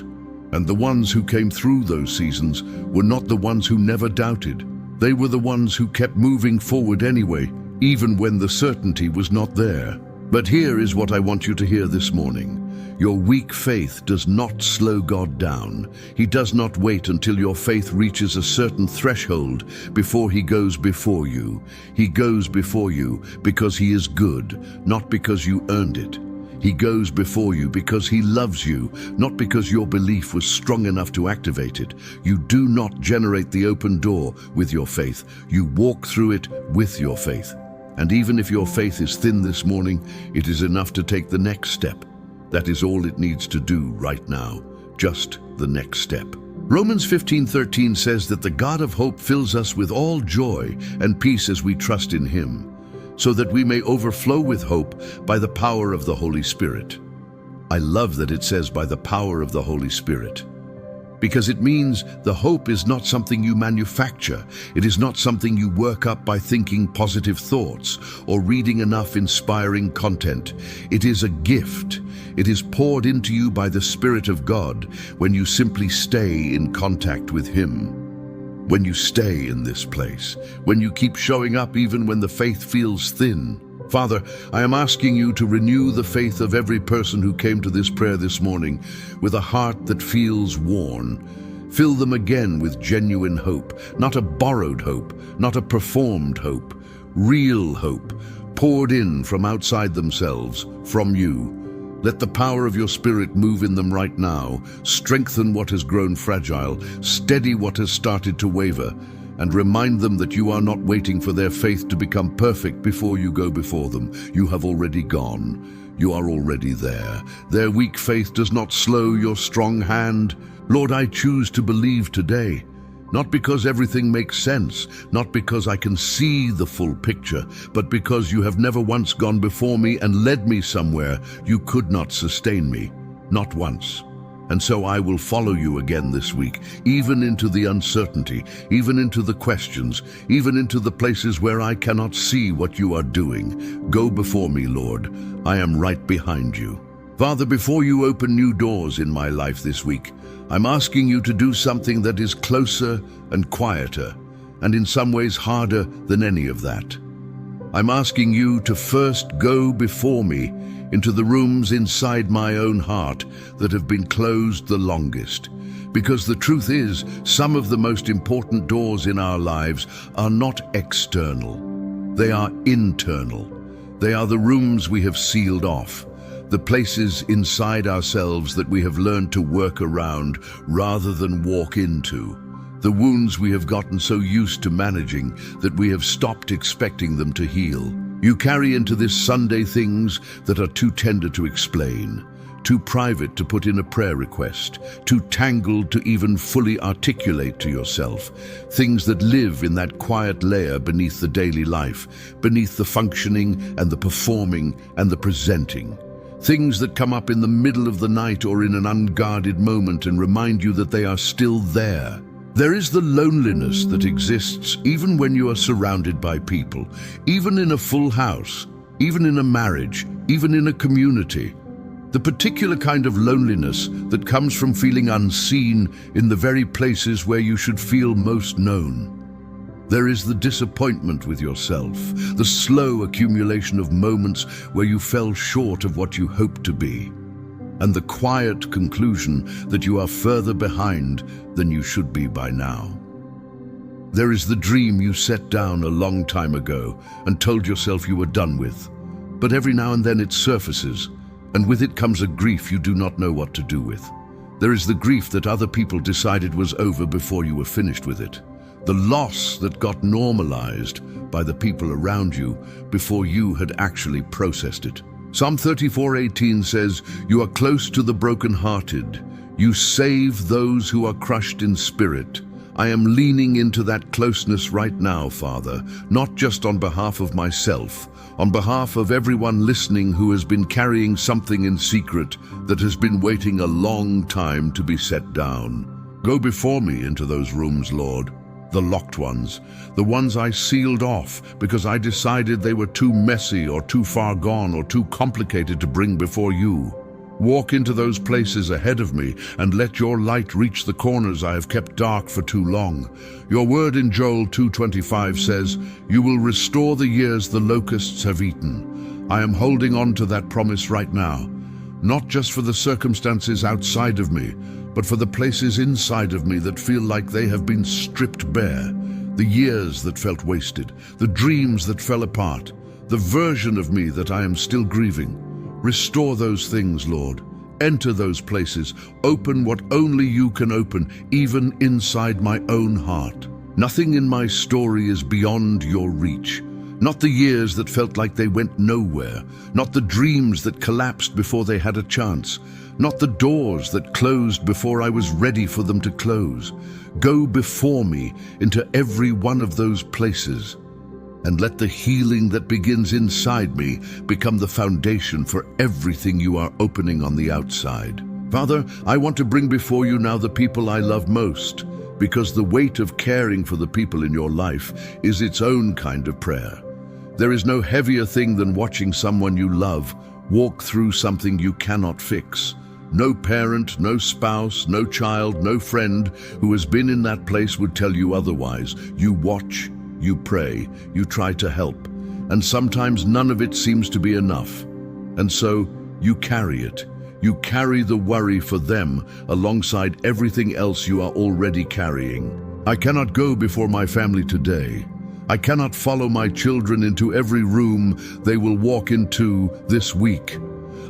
And the ones who came through those seasons were not the ones who never doubted. They were the ones who kept moving forward anyway, even when the certainty was not there. But here is what I want you to hear this morning. Your weak faith does not slow God down. He does not wait until your faith reaches a certain threshold before He goes before you. He goes before you because He is good, not because you earned it. He goes before you because He loves you, not because your belief was strong enough to activate it. You do not generate the open door with your faith. You walk through it with your faith. And even if your faith is thin this morning, it is enough to take the next step. That is all it needs to do right now, just the next step. Romans 15:13 says that the God of hope fills us with all joy and peace as we trust in Him, so that we may overflow with hope by the power of the Holy Spirit. I love that it says by the power of the Holy Spirit, because it means the hope is not something you manufacture. It is not something you work up by thinking positive thoughts or reading enough inspiring content. It is a gift. It is poured into you by the Spirit of God when you simply stay in contact with Him. When you stay in this place, when you keep showing up even when the faith feels thin. Father, I am asking you to renew the faith of every person who came to this prayer this morning with a heart that feels worn. Fill them again with genuine hope, not a borrowed hope, not a performed hope, real hope, poured in from outside themselves, from you. Let the power of your Spirit move in them right now, strengthen what has grown fragile, steady what has started to waver, and remind them that you are not waiting for their faith to become perfect before you go before them. You have already gone. You are already there. Their weak faith does not slow your strong hand. Lord, I choose to believe today. Not because everything makes sense, not because I can see the full picture, but because you have never once gone before me and led me somewhere you could not sustain me. Not once. And so I will follow you again this week, even into the uncertainty, even into the questions, even into the places where I cannot see what you are doing. Go before me, Lord. I am right behind you. Father, before you open new doors in my life this week, I'm asking you to do something that is closer and quieter, and in some ways harder than any of that. I'm asking you to first go before me into the rooms inside my own heart that have been closed the longest. Because the truth is, some of the most important doors in our lives are not external. They are internal. They are the rooms we have sealed off, the places inside ourselves that we have learned to work around rather than walk into, the wounds we have gotten so used to managing that we have stopped expecting them to heal. You carry into this Sunday things that are too tender to explain, too private to put in a prayer request, too tangled to even fully articulate to yourself, things that live in that quiet layer beneath the daily life, beneath the functioning and the performing and the presenting. Things that come up in the middle of the night or in an unguarded moment and remind you that they are still there. There is the loneliness that exists even when you are surrounded by people, even in a full house, even in a marriage, even in a community. The particular kind of loneliness that comes from feeling unseen in the very places where you should feel most known. There is the disappointment with yourself, the slow accumulation of moments where you fell short of what you hoped to be, and the quiet conclusion that you are further behind than you should be by now. There is the dream you set down a long time ago and told yourself you were done with, but every now and then it surfaces, and with it comes a grief you do not know what to do with. There is the grief that other people decided was over before you were finished with it. The loss that got normalized by the people around you before you had actually processed it. Psalm 34:18 says, "You are close to the brokenhearted. You save those who are crushed in spirit." I am leaning into that closeness right now, Father, not just on behalf of myself, on behalf of everyone listening who has been carrying something in secret that has been waiting a long time to be set down. Go before me into those rooms, Lord. The locked ones, the ones I sealed off because I decided they were too messy or too far gone or too complicated to bring before you. Walk into those places ahead of me and let your light reach the corners I have kept dark for too long. Your word in Joel 2:25 says, "You will restore the years the locusts have eaten." I am holding on to that promise right now, not just for the circumstances outside of me, but for the places inside of me that feel like they have been stripped bare, the years that felt wasted, the dreams that fell apart, the version of me that I am still grieving. Restore those things, Lord. Enter those places. Open what only you can open, even inside my own heart. Nothing in my story is beyond your reach. Not the years that felt like they went nowhere. Not the dreams that collapsed before they had a chance. Not the doors that closed before I was ready for them to close. Go before me into every one of those places, and let the healing that begins inside me become the foundation for everything you are opening on the outside. Father, I want to bring before you now the people I love most, because the weight of caring for the people in your life is its own kind of prayer. There is no heavier thing than watching someone you love walk through something you cannot fix. No parent, no spouse, no child, no friend who has been in that place would tell you otherwise. You watch, you pray, you try to help, and sometimes none of it seems to be enough. And so you carry it. You carry the worry for them alongside everything else you are already carrying. I cannot go before my family today. I cannot follow my children into every room they will walk into this week.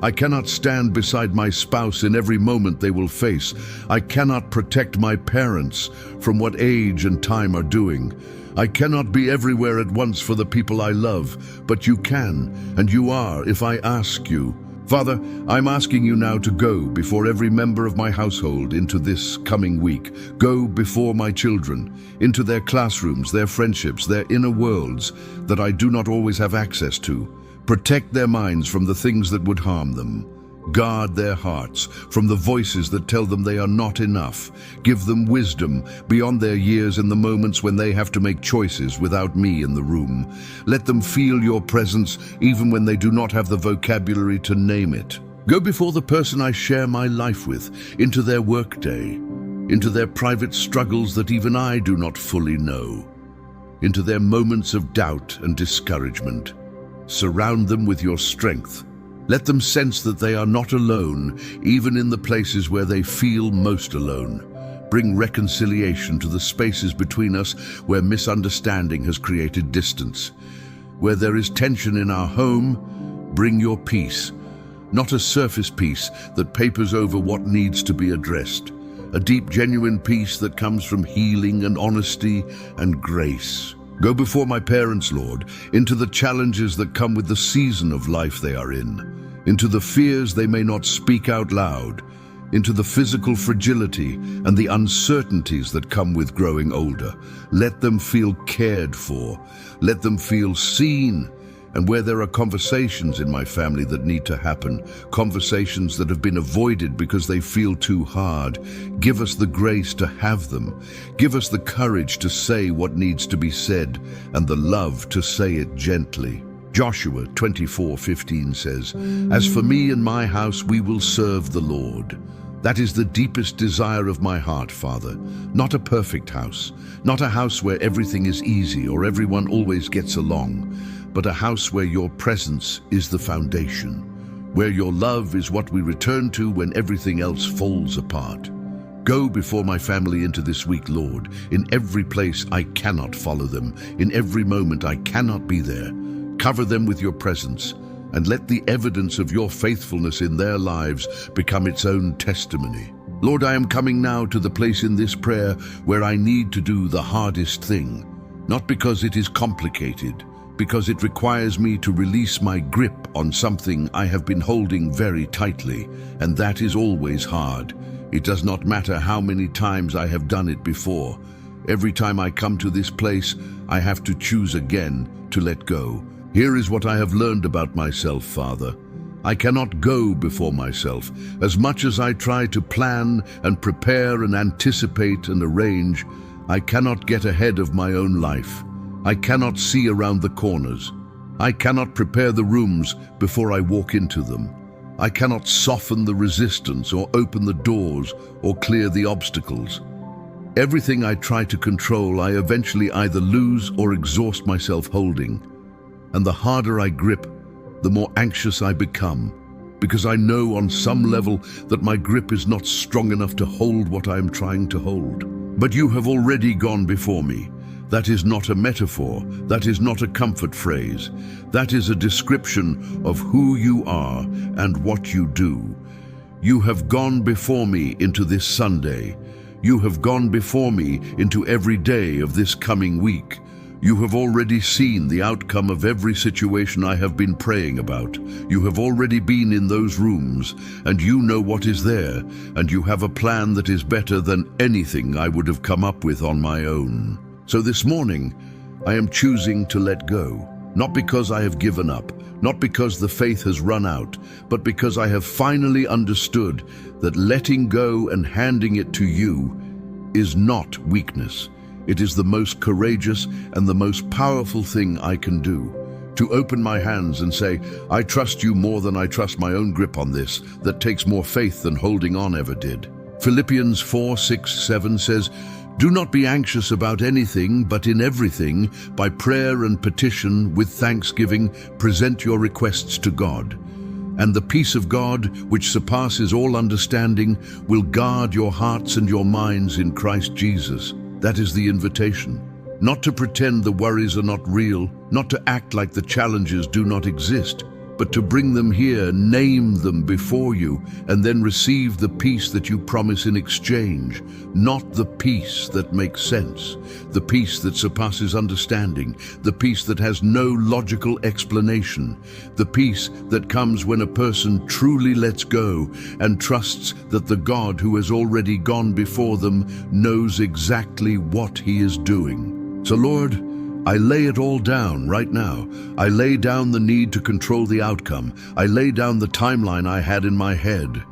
I cannot stand beside my spouse in every moment they will face. I cannot protect my parents from what age and time are doing. I cannot be everywhere at once for the people I love, but you can, and you are if I ask you. Father, I'm asking you now to go before every member of my household into this coming week. Go before my children, into their classrooms, their friendships, their inner worlds that I do not always have access to. Protect their minds from the things that would harm them. Guard their hearts from the voices that tell them they are not enough. Give them wisdom beyond their years in the moments when they have to make choices without me in the room. Let them feel your presence even when they do not have the vocabulary to name it. Go before the person I share my life with, into their workday, into their private struggles that even I do not fully know, into their moments of doubt and discouragement. Surround them with your strength. Let them sense that they are not alone, even in the places where they feel most alone. Bring reconciliation to the spaces between us where misunderstanding has created distance. Where there is tension in our home, bring your peace. Not a surface peace that papers over what needs to be addressed. A deep, genuine peace that comes from healing and honesty and grace. Go before my parents, Lord, into the challenges that come with the season of life they are in, into the fears they may not speak out loud, into the physical fragility and the uncertainties that come with growing older. Let them feel cared for. Let them feel seen. And where there are conversations in my family that need to happen, conversations that have been avoided because they feel too hard, give us the grace to have them. Give us the courage to say what needs to be said and the love to say it gently. Joshua 24:15 says, "As for me and my house, we will serve the Lord." That is the deepest desire of my heart, Father. Not a perfect house, not a house where everything is easy or everyone always gets along, but a house where your presence is the foundation, where your love is what we return to when everything else falls apart. Go before my family into this week, Lord, in every place I cannot follow them, in every moment I cannot be there. Cover them with your presence and let the evidence of your faithfulness in their lives become its own testimony. Lord, I am coming now to the place in this prayer where I need to do the hardest thing, not because it is complicated, because it requires me to release my grip on something I have been holding very tightly, and that is always hard. It does not matter how many times I have done it before. Every time I come to this place, I have to choose again to let go. Here is what I have learned about myself, Father. I cannot go before myself. As much as I try to plan and prepare and anticipate and arrange, I cannot get ahead of my own life. I cannot see around the corners. I cannot prepare the rooms before I walk into them. I cannot soften the resistance or open the doors or clear the obstacles. Everything I try to control, I eventually either lose or exhaust myself holding. And the harder I grip, the more anxious I become, because I know on some level that my grip is not strong enough to hold what I am trying to hold. But you have already gone before me. That is not a metaphor. That is not a comfort phrase. That is a description of who you are and what you do. You have gone before me into this Sunday. You have gone before me into every day of this coming week. You have already seen the outcome of every situation I have been praying about. You have already been in those rooms, and you know what is there, and you have a plan that is better than anything I would have come up with on my own. So this morning, I am choosing to let go, not because I have given up, not because the faith has run out, but because I have finally understood that letting go and handing it to you is not weakness. It is the most courageous and the most powerful thing I can do. To open my hands and say, I trust you more than I trust my own grip on this, that takes more faith than holding on ever did. Philippians 4:6-7 says, do not be anxious about anything, but in everything, by prayer and petition, with thanksgiving, present your requests to God. And the peace of God, which surpasses all understanding, will guard your hearts and your minds in Christ Jesus. That is the invitation. Not to pretend the worries are not real, not to act like the challenges do not exist, but to bring them here, name them before you, and then receive the peace that you promise in exchange. Not the peace that makes sense, the peace that surpasses understanding, the peace that has no logical explanation, the peace that comes when a person truly lets go and trusts that the God who has already gone before them knows exactly what he is doing. So Lord, I lay it all down right now. I lay down the need to control the outcome. I lay down the timeline I had in my head.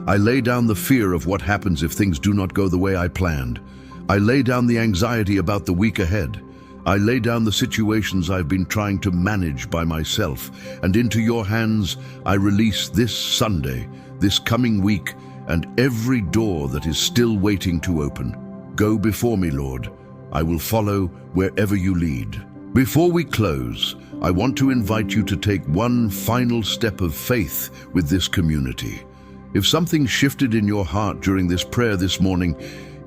I lay down the fear of what happens if things do not go the way I planned. I lay down the anxiety about the week ahead. I lay down the situations I've been trying to manage by myself. And into your hands, I release this Sunday, this coming week, and every door that is still waiting to open. Go before me, Lord. I will follow wherever you lead. Before we close, I want to invite you to take one final step of faith with this community. If something shifted in your heart during this prayer this morning,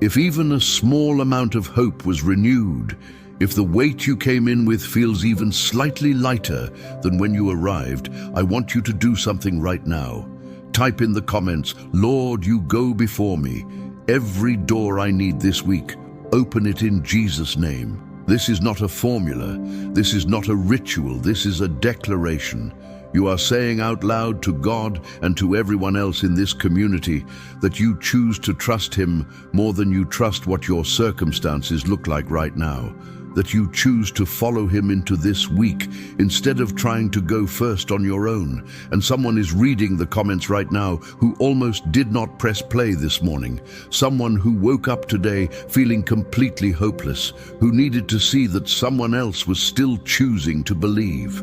if even a small amount of hope was renewed, if the weight you came in with feels even slightly lighter than when you arrived, I want you to do something right now. Type in the comments, Lord, you go before me. Every door I need this week, open it in Jesus' name. This is not a formula. This is not a ritual. This is a declaration. You are saying out loud to God and to everyone else in this community that you choose to trust Him more than you trust what your circumstances look like right now. That you choose to follow Him into this week instead of trying to go first on your own. And someone is reading the comments right now who almost did not press play this morning. Someone who woke up today feeling completely hopeless, who needed to see that someone else was still choosing to believe.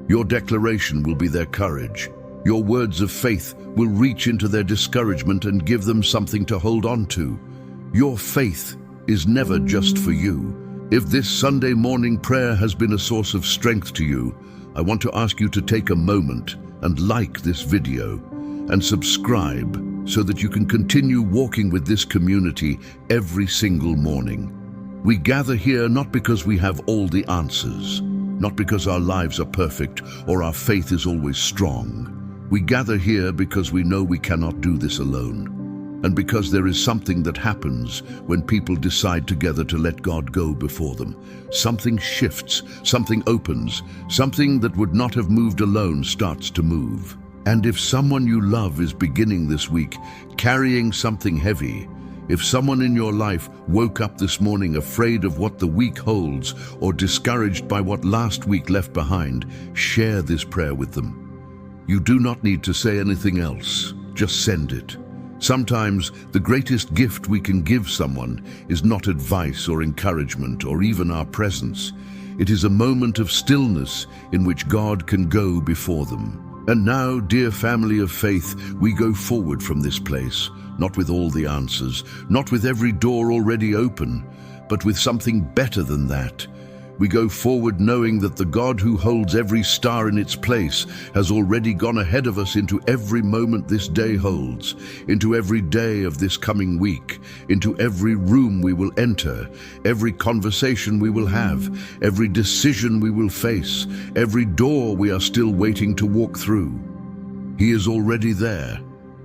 Your declaration will be their courage. Your words of faith will reach into their discouragement and give them something to hold on to. Your faith is never just for you. If this Sunday morning prayer has been a source of strength to you, I want to ask you to take a moment and like this video and subscribe so that you can continue walking with this community every single morning. We gather here not because we have all the answers, not because our lives are perfect or our faith is always strong. We gather here because we know we cannot do this alone, and because there is something that happens when people decide together to let God go before them. Something shifts, something opens, something that would not have moved alone starts to move. And if someone you love is beginning this week carrying something heavy, if someone in your life woke up this morning afraid of what the week holds or discouraged by what last week left behind, share this prayer with them. You do not need to say anything else, just send it. Sometimes the greatest gift we can give someone is not advice or encouragement or even our presence. It is a moment of stillness in which God can go before them. And now, dear family of faith, we go forward from this place, not with all the answers, not with every door already open, but with something better than that. We go forward knowing that the God who holds every star in its place has already gone ahead of us into every moment this day holds, into every day of this coming week, into every room we will enter, every conversation we will have, every decision we will face, every door we are still waiting to walk through. He is already there.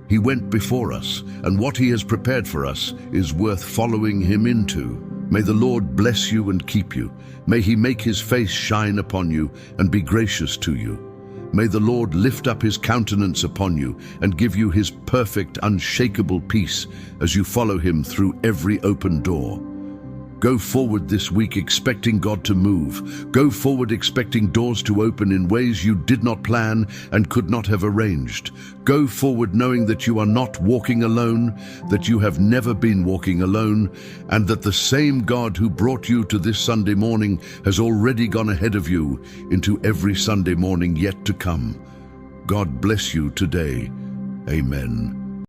He went before us, and what he has prepared for us is worth following him into. May the Lord bless you and keep you. May he make his face shine upon you and be gracious to you. May the Lord lift up his countenance upon you and give you his perfect, unshakable peace as you follow him through every open door. Go forward this week expecting God to move. Go forward expecting doors to open in ways you did not plan and could not have arranged. Go forward knowing that you are not walking alone, that you have never been walking alone, and that the same God who brought you to this Sunday morning has already gone ahead of you into every Sunday morning yet to come. God bless you today. Amen.